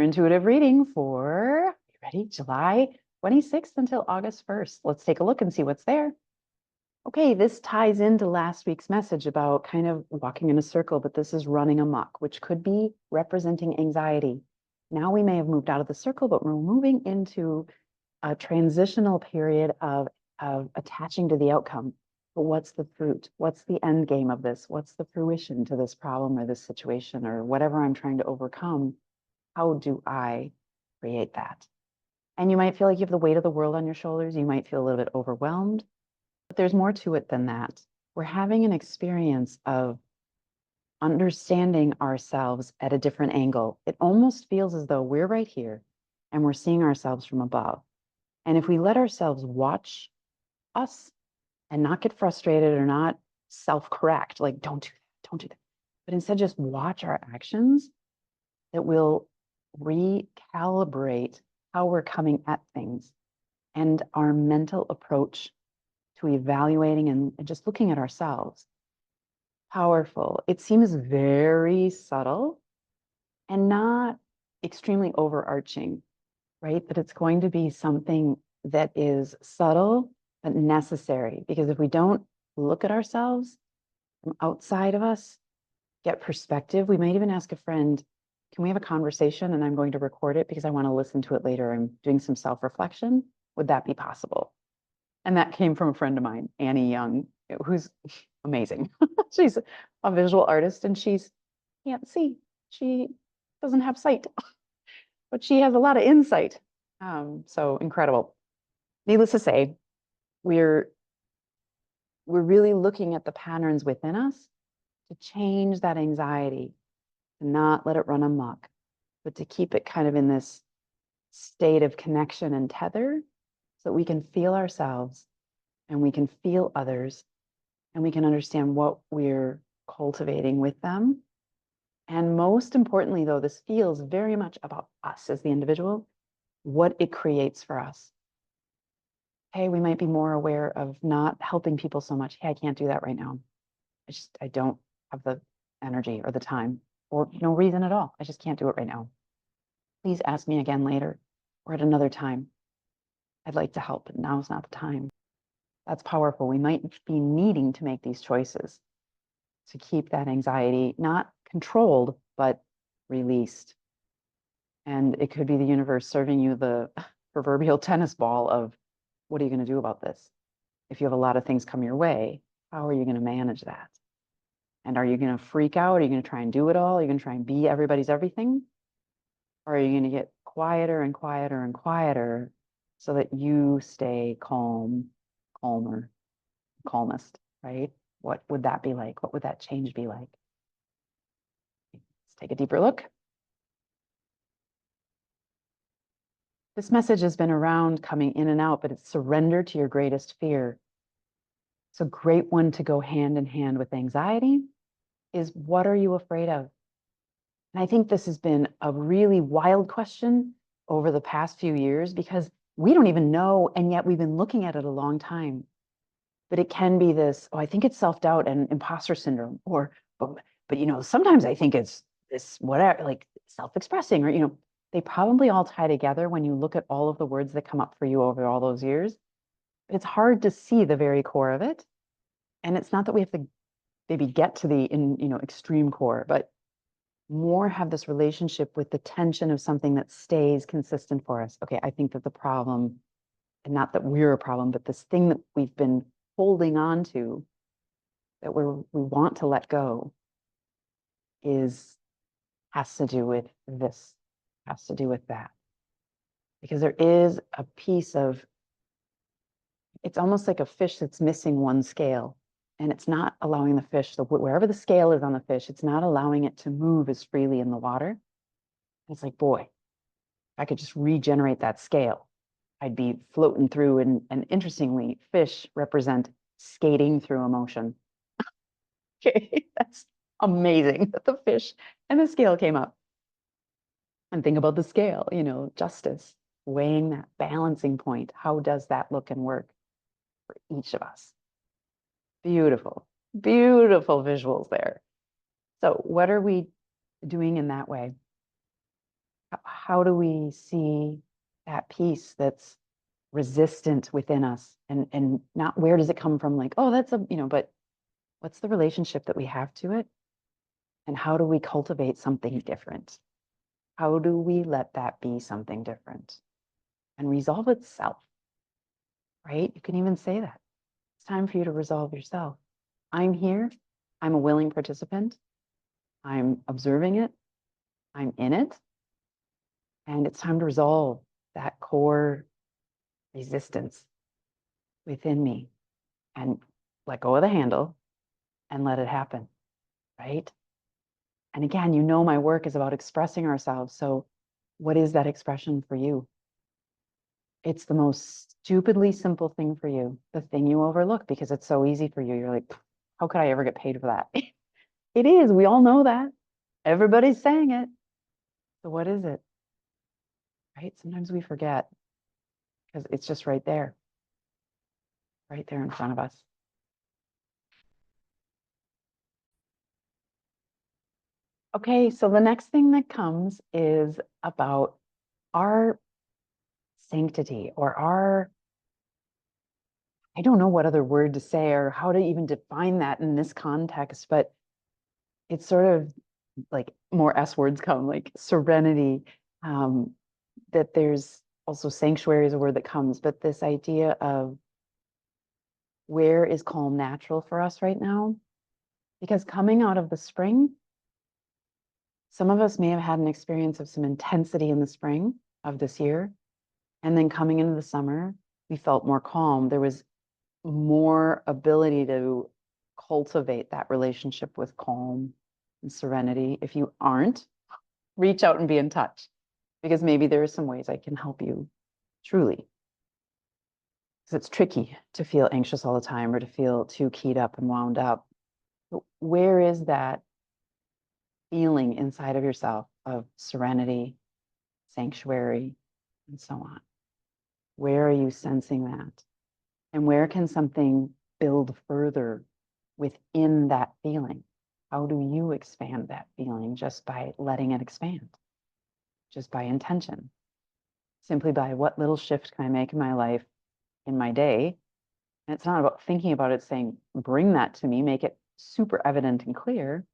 intuitive reading for, you ready? July 26th until August 1st. Let's take a look and see what's there. Okay, this ties into last week's message about kind of walking in a circle, but this is running amok, which could be representing anxiety. Now we may have moved out of the circle, but we're moving into a transitional period of attaching to the outcome. But what's the fruit? What's the end game of this? What's the fruition to this problem or this situation or whatever I'm trying to overcome? How do I create that? And you might feel like you have the weight of the world on your shoulders. You might feel a little bit overwhelmed, but there's more to it than that. We're having an experience of understanding ourselves at a different angle. It almost feels as though we're right here and we're seeing ourselves from above. And if we let ourselves watch us and not get frustrated or not self-correct, like don't do that, but instead just watch our actions, that will recalibrate how we're coming at things and our mental approach to evaluating and just looking at ourselves. Powerful. It seems very subtle and not extremely overarching, right? But it's going to be something that is subtle but necessary, because if we don't look at ourselves from outside of us, get perspective, we might even ask a friend, can we have a conversation and I'm going to record it because I want to listen to it later. I'm doing some self-reflection. Would that be possible? And that came from a friend of mine, Annie Young, who's amazing. She's a visual artist and she can't see. She doesn't have sight, but she has a lot of insight. So incredible. Needless to say, we're really looking at the patterns within us to change that anxiety, to not let it run amok, but to keep it kind of in this state of connection and tether so that we can feel ourselves and we can feel others and we can understand what we're cultivating with them. And most importantly, though, this feels very much about us as the individual, what it creates for us. Hey, we might be more aware of not helping people so much. Hey, I can't do that right now. I don't have the energy or the time or no reason at all. I just can't do it right now. Please ask me again later or at another time. I'd like to help, but now's not the time. That's powerful. We might be needing to make these choices to keep that anxiety not controlled, but released. And it could be the universe serving you the proverbial tennis ball of, what are you going to do about this? If you have a lot of things come your way, how are you going to manage that? And are you going to freak out? Are you going to try and do it all? Are you going to try and be everybody's everything? Or are you going to get quieter and quieter and quieter so that you stay calm, calmer, calmest, right? What would that be like? What would that change be like? Let's take a deeper look. This message has been around, coming in and out, but it's surrender to your greatest fear. It's a great one to go hand in hand with anxiety is, what are you afraid of? And I think this has been a really wild question over the past few years because we don't even know, and yet we've been looking at it a long time. But it can be this, oh, I think it's self-doubt and imposter syndrome, or, but you know, sometimes I think it's this whatever, like self-expressing, or, you know, they probably all tie together when you look at all of the words that come up for you over all those years. But it's hard to see the very core of it. And it's not that we have to maybe get to the extreme core, but more have this relationship with the tension of something that stays consistent for us. Okay, I think that the problem, and not that we're a problem, but this thing that we've been holding on to that we want to let go has to do with this, has to do with that. Because there is a piece of, it's almost like a fish that's missing one scale, and it's not allowing the fish, so wherever the scale is on the fish, it's not allowing it to move as freely in the water. It's like, boy, if I could just regenerate that scale, I'd be floating through. And interestingly, fish represent skating through emotion. Okay, that's amazing that the fish and the scale came up. And think about the scale, you know, justice, weighing that balancing point. How does that look and work for each of us? Beautiful, beautiful visuals there. So what are we doing in that way? how do we see that piece that's resistant within us, and not where does it come from, like, oh, that's a, but what's the relationship that we have to it? And how do we cultivate something different? How do we let that be something different and resolve itself, right? You can even say that. It's time for you to resolve yourself. I'm here. I'm a willing participant. I'm observing it. I'm in it. And it's time to resolve that core resistance within me and let go of the handle and let it happen, right? And again, my work is about expressing ourselves. So what is that expression for you? It's the most stupidly simple thing for you, the thing you overlook because it's so easy for you. You're like, how could I ever get paid for that? It is. We all know that. Everybody's saying it. So what is it? Right? Sometimes we forget because it's just right there in front of us. Okay, so the next thing that comes is about our sanctity or our, I don't know what other word to say or how to even define that in this context, but it's sort of like more S words come, like serenity, that there's also sanctuary is a word that comes, but this idea of where is calm natural for us right now? Because coming out of the spring, some of us may have had an experience of some intensity in the spring of this year. And then coming into the summer, we felt more calm. There was more ability to cultivate that relationship with calm and serenity. If you aren't, reach out and be in touch, because maybe there are some ways I can help you truly. Because it's tricky to feel anxious all the time or to feel too keyed up and wound up. But where is that feeling inside of yourself of serenity, sanctuary, and so on? Where are you sensing that? And where can something build further within that feeling? How do you expand that feeling just by letting it expand? Just by intention. Simply by what little shift can I make in my life, in my day? And it's not about thinking about it, saying, bring that to me, make it super evident and clear,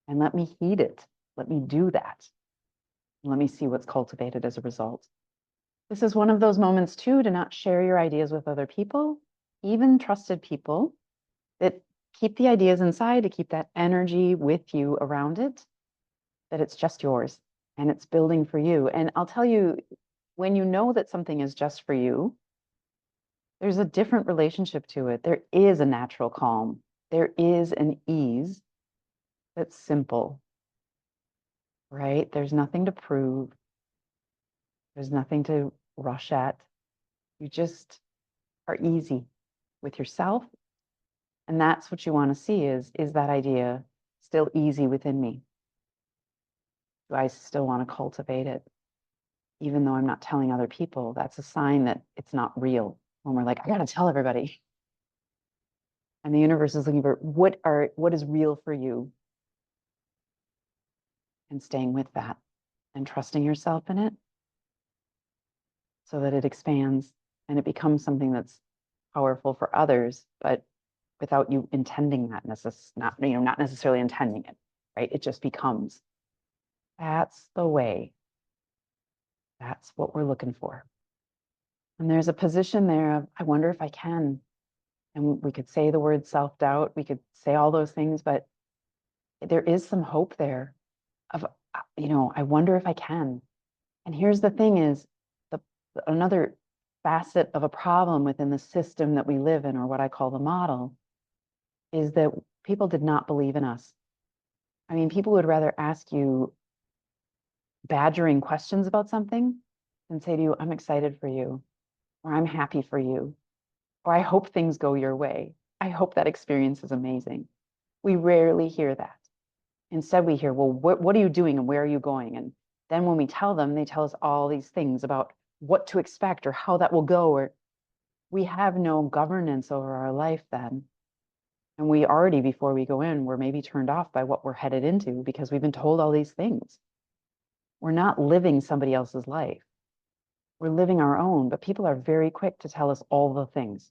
and let me heed it. Let me do that. Let me see what's cultivated as a result. This is one of those moments, too, to not share your ideas with other people, even trusted people, that keep the ideas inside, to keep that energy with you around it, that it's just yours and it's building for you. And I'll tell you, when you know that something is just for you, there's a different relationship to it. There is a natural calm. There is an ease that's simple, right? There's nothing to prove. There's nothing to rush at. You just are easy with yourself. And that's what you want to see is that idea still easy within me? Do I still want to cultivate it? Even though I'm not telling other people, that's a sign that it's not real. When we're like, I got to tell everybody. And the universe is looking for what is real for you, and staying with that and trusting yourself in it so that it expands and it becomes something that's powerful for others, but without you intending that, not necessarily intending it, right? It just becomes. That's the way. That's what we're looking for. And there's a position there of, I wonder if I can. And we could say the word self-doubt, we could say all those things, but there is some hope there of, I wonder if I can. And here's the thing is, another facet of a problem within the system that we live in, or what I call the model, is that people did not believe in us. I mean, people would rather ask you badgering questions about something than say to you, I'm excited for you, or I'm happy for you, or I hope things go your way. I hope that experience is amazing. We rarely hear that. Instead, we hear, well, what are you doing and where are you going? And then when we tell them, they tell us all these things about what to expect or how that will go, or we have no governance over our life then. And we already, before we go in, we're maybe turned off by what we're headed into because we've been told all these things. We're not living somebody else's life. We're living our own, but people are very quick to tell us all the things.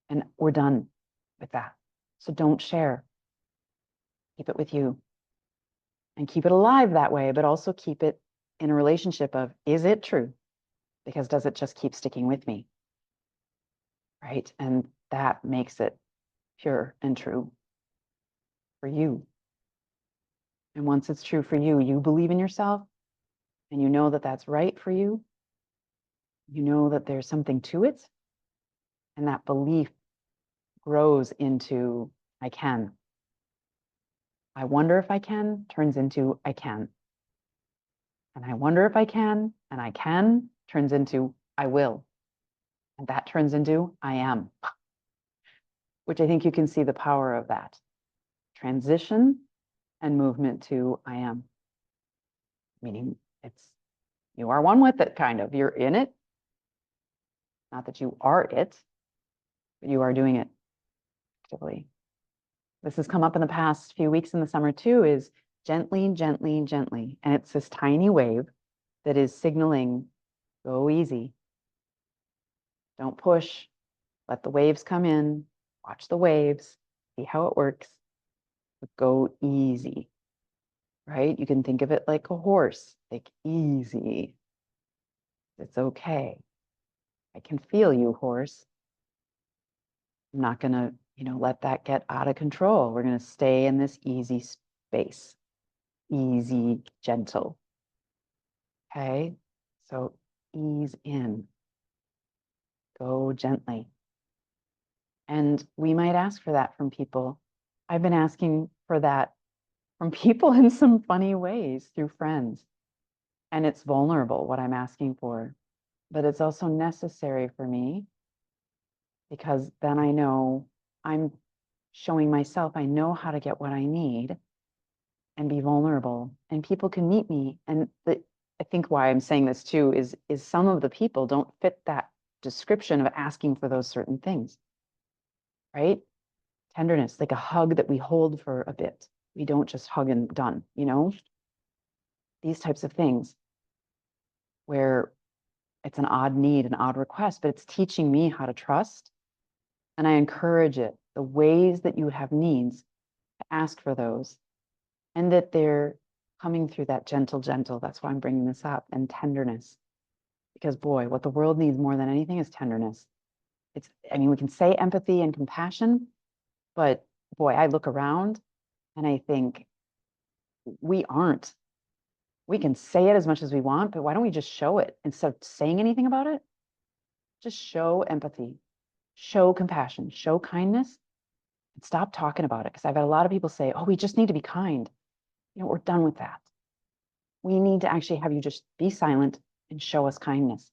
And we're done with that. So don't share. Keep it with you. And keep it alive that way, but also keep it in a relationship of, is it true? Because does it just keep sticking with me? Right? And that makes it pure and true for you. And once it's true for you, you believe in yourself and you know that that's right for you. You know that there's something to it. And that belief grows into, I can. I wonder if I can turns into, I can. And I wonder if I can, and I can turns into, I will. And that turns into, I am. Which I think you can see the power of that. Transition and movement to I am. Meaning it's, you are one with it, kind of. You're in it. Not that you are it, but you are doing it actively. This has come up in the past few weeks in the summer too, is gently, gently, gently. And it's this tiny wave that is signaling, go easy. Don't push. Let the waves come in. Watch the waves. See how it works. But go easy. Right? You can think of it like a horse. Like easy. It's okay. I can feel you, horse. I'm not going to, let that get out of control. We're going to stay in this easy space. Easy, gentle. Okay? So ease in. Go gently. And we might ask for that from people. I've been asking for that from people in some funny ways through friends. And it's vulnerable what I'm asking for, but it's also necessary for me because then I know I'm showing myself I know how to get what I need and be vulnerable, and people can meet me. And I think why I'm saying this too is some of the people don't fit that description of asking for those certain things, right? Tenderness, like a hug that we hold for a bit. We don't just hug and done, these types of things where it's an odd need, an odd request, but it's teaching me how to trust. And I encourage it, the ways that you have needs, to ask for those, and that they're coming through that gentle. That's why I'm bringing this up, and tenderness. Because boy, what the world needs more than anything is tenderness. We can say empathy and compassion, but boy, I look around and I think we aren't. We can say it as much as we want, but why don't we just show it instead of saying anything about it? Just show empathy, show compassion, show kindness, and stop talking about it. Because I've had a lot of people say, oh, we just need to be kind. We're done with that. We need to actually have you just be silent and show us kindness.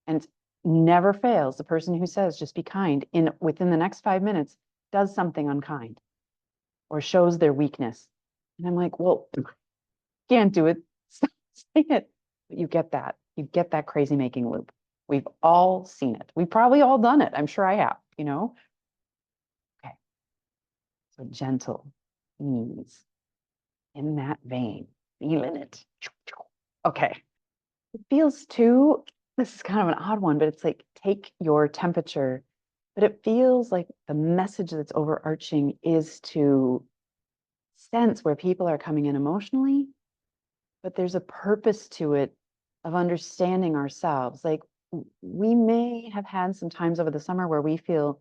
And never fails, the person who says just be kind within the next 5 minutes does something unkind or shows their weakness. And I'm like, well, can't do it. Stop saying it. But you get that. You get that crazy making loop. We've all seen it. We've probably all done it. I'm sure I have, Okay. So gentle, ease, in that vein, feeling it. Okay. It feels too, this is kind of an odd one, but it's like take your temperature. But it feels like the message that's overarching is to sense where people are coming in emotionally, but there's a purpose to it of understanding ourselves. Like we may have had some times over the summer where we feel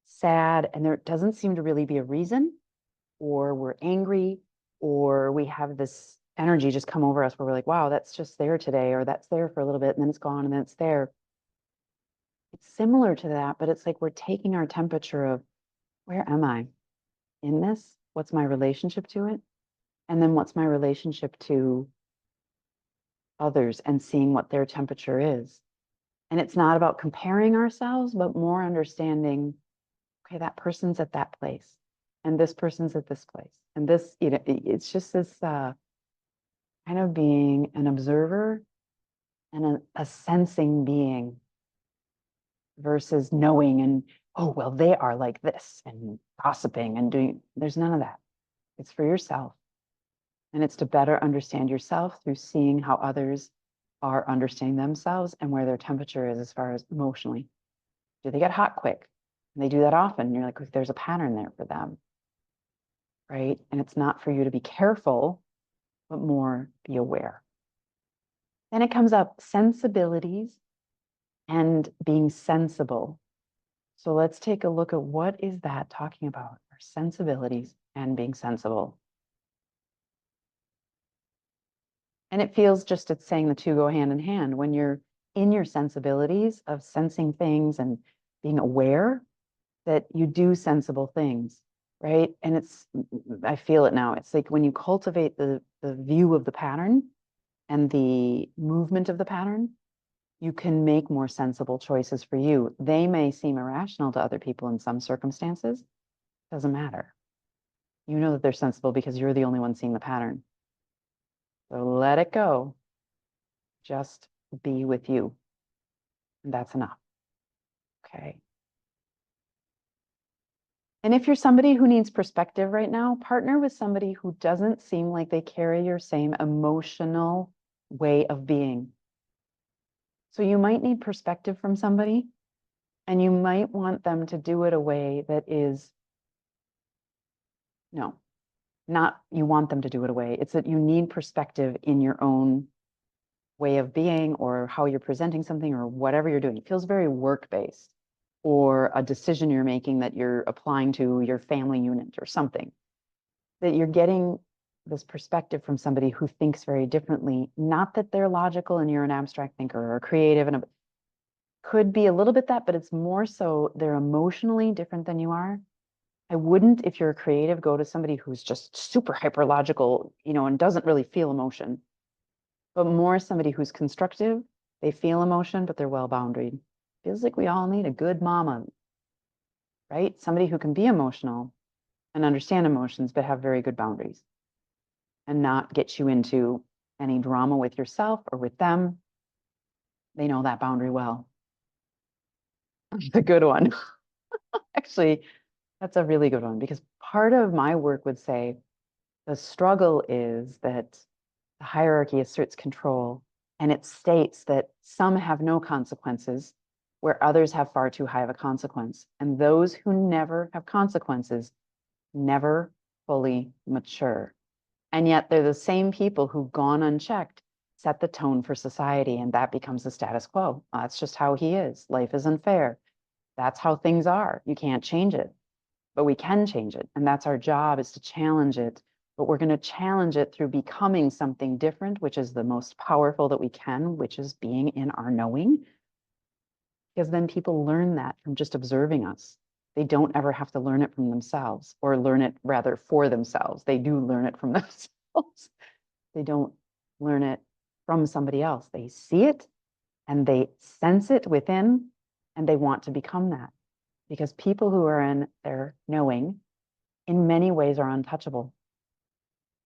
sad and there doesn't seem to really be a reason, or we're angry, or we have this energy just come over us where we're like, wow, that's just there today, or that's there for a little bit and then it's gone and then it's there. It's similar to that, but it's like we're taking our temperature of where am I in this? What's my relationship to it? And then what's my relationship to others and seeing what their temperature is. And it's not about comparing ourselves, but more understanding, okay, that person's at that place and this person's at this place. And this, it's just this kind of being an observer and a sensing being versus knowing and, oh, well, they are like this and gossiping and doing, there's none of that. It's for yourself. And it's to better understand yourself through seeing how others are understanding themselves and where their temperature is as far as emotionally. Do they get hot quick? And they do that often. And you're like, there's a pattern there for them, right? And it's not for you to be careful, but more be aware. Then it comes up sensibilities and being sensible. So let's take a look at what is that talking about? Our sensibilities and being sensible. And it feels just it's saying the two go hand in hand. When you're in your sensibilities of sensing things and being aware that you do sensible things, right? And I feel it now. It's like when you cultivate the view of the pattern and the movement of the pattern, you can make more sensible choices for you. They may seem irrational to other people in some circumstances. Doesn't matter. You know that they're sensible because you're the only one seeing the pattern. So let it go. Just be with you. And that's enough. Okay. And if you're somebody who needs perspective right now, partner with somebody who doesn't seem like they carry your same emotional way of being. So you might need perspective from somebody, and you might want them to do it a way that is, no, not you want them to do it a way. It's that you need perspective in your own way of being or how you're presenting something or whatever you're doing. It feels very work-based, or a decision you're making that you're applying to your family unit or something, that you're getting this perspective from somebody who thinks very differently. Not that they're logical and you're an abstract thinker or creative, and could be a little bit that, but it's more so they're emotionally different than you are. I wouldn't, if you're a creative, go to somebody who's just super hyper logical, and doesn't really feel emotion, but more somebody who's constructive. They feel emotion, but they're well boundaried. Feels like we all need a good mama, right? Somebody who can be emotional and understand emotions, but have very good boundaries and not get you into any drama with yourself or with them. They know that boundary well. The good one. Actually, that's a really good one, because part of my work would say the struggle is that the hierarchy asserts control, and it states that some have no consequences where others have far too high of a consequence. And those who never have consequences never fully mature. And yet they're the same people who've gone unchecked, set the tone for society, and that becomes the status quo. That's just how he is. Life is unfair. That's how things are. You can't change it, but we can change it. And that's our job, is to challenge it. But we're going to challenge it through becoming something different, which is the most powerful that we can, which is being in our knowing. Because then people learn that from just observing us. They don't ever have to learn it from themselves, or learn it rather for themselves. They do learn it from themselves. They don't learn it from somebody else. They see it and they sense it within, and they want to become that. Because people who are in their knowing in many ways are untouchable,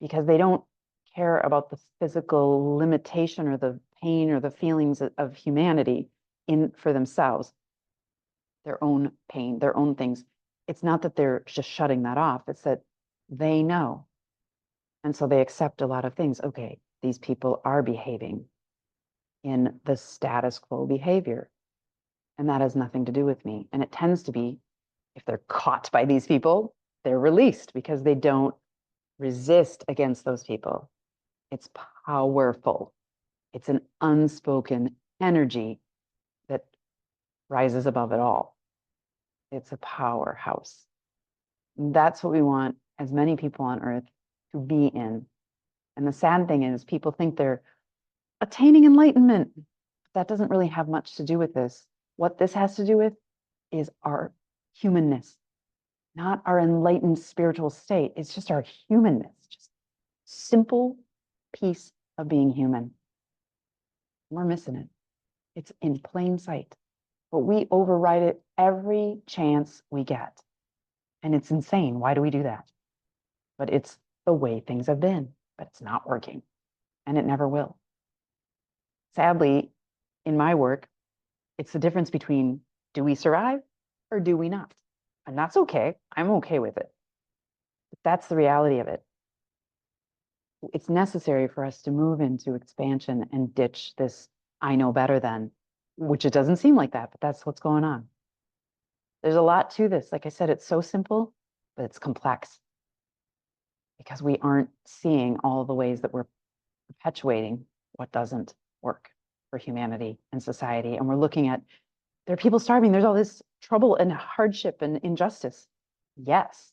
because they don't care about the physical limitation or the pain or the feelings of humanity for themselves, their own pain, their own things. It's not that they're just shutting that off. It's that they know. And so they accept a lot of things. Okay, these people are behaving in the status quo behavior, and that has nothing to do with me. And it tends to be, if they're caught by these people, they're released because they don't resist against those people. It's powerful. It's an unspoken energy that rises above it all. It's a powerhouse. That's what we want as many people on earth to be in. And the sad thing is, people think they're attaining enlightenment. That doesn't really have much to do with this. What this has to do with is our humanness, not our enlightened spiritual state. It's just our humanness, just simple piece of being human. We're missing it. It's in plain sight, but we override it every chance we get. And it's insane. Why do we do that? But it's the way things have been, but it's not working, and it never will. Sadly, in my work, it's the difference between, do we survive or do we not? And that's okay. I'm okay with it. But that's the reality of it. it's necessary for us to move into expansion and ditch this I know better than, which it doesn't seem like that, but that's what's going on. There's a lot to this. Like I said, it's so simple, but it's complex because we aren't seeing all the ways that we're perpetuating what doesn't work for humanity and society. And we're looking at there are people starving, there's all this trouble and hardship and injustice. Yes.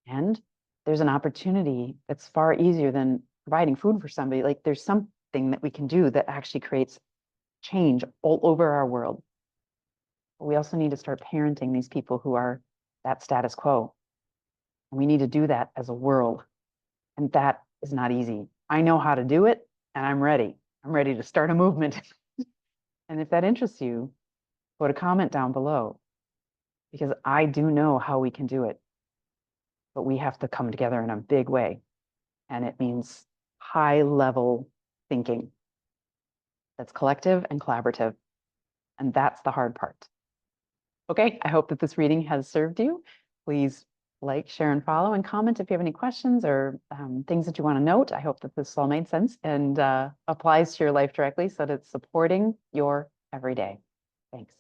And there's an opportunity that's far easier than providing food for somebody. Like there's something that we can do that actually creates change all over our world. But we also need to start parenting these people who are that status quo. And we need to do that as a world. And that is not easy. I know how to do it, and I'm ready. I'm ready to start a movement. And if that interests you, put a comment down below because I do know how we can do it. But we have to come together in a big way. And it means high level thinking that's collective and collaborative. And that's the hard part. Okay, I hope that this reading has served you. Please like, share, and follow, and comment if you have any questions or things that you want to note. I hope that this all made sense and applies to your life directly so that it's supporting your everyday. Thanks.